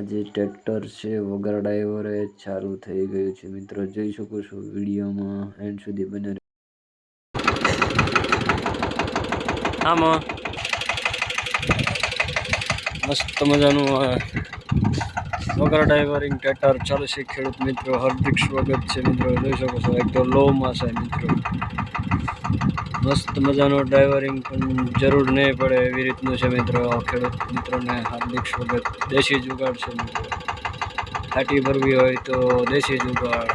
આજે ટ્રેક્ટર છે વગર ડ્રાઈવરે ચાલુ થઈ ગયું છે મિત્રો, જોઈ શકો છો વિડીયોમાં એન્ડ સુધી બને. આમાં મસ્ત મજાનું વગર ડ્રાઈવરિંગ ટ્રેક્ટર ચાલુ છે. ખેડૂત મિત્રો હાર્દિક સ્વાગત છે મિત્રો, જોઈ શકો છો એકદમ લોમાં છે મિત્રો. મસ્ત મજાનું ડ્રાઈવરિંગ પણ જરૂર નહીં પડે એવી રીતનું છે મિત્રો. ખેડૂત મિત્રોને હાર્દિક સ્વાગત. દેશી જુગાડ છે મિત્રો, ફાટી ભરવી હોય તો દેશી જુગાડ.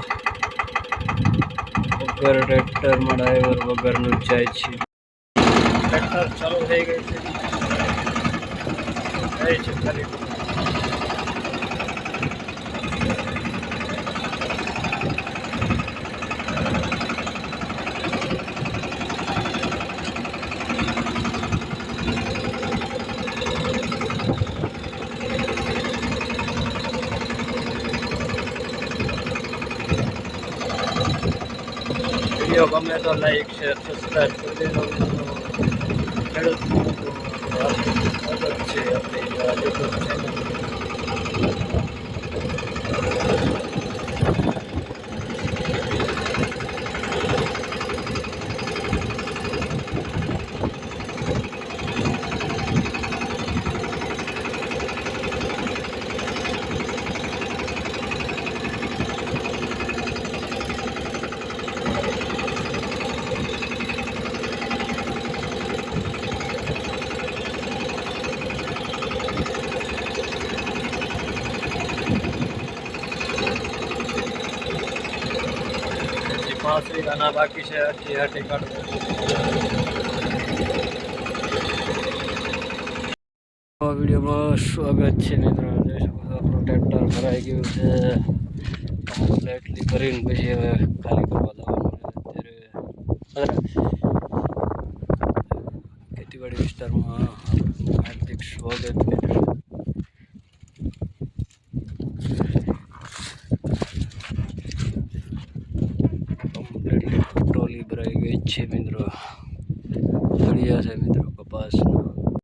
વગર ટ્રેક્ટરમાં ડ્રાઈવર વગરનું જાય છે. ટ્રેક્ટર ચાલુ થઈ ગઈ છે, જાય છે ખાલી. વિડીયો ગમે તો લાઈક શેર સબસ્ક્રાઈબ કરી દેજો. ખેડૂત સ્વાગત છે આપણી યુટ્યુબ ચેનલ. પાસરી ગાના બાકી છે, હટી હટી કાઢવું. વિડીયોમાં સ્વાગત છે મિત્રો, જોઈ શકો છો આપણું ટ્રેક્ટર ભરાઈ ગયું છે કમ્પ્લીટલી ભરીને. પછી હવે ખાલી કરવા જવાનું અત્યારે ખેતીવાડી વિસ્તારમાં. હાર્દિક સ્વાગત મિત્રો. કમ્પ્લીટલી ટ્રોલી ભરાઈ ગઈ છે મિત્રો. તળિયા છે મિત્રો કપાસના.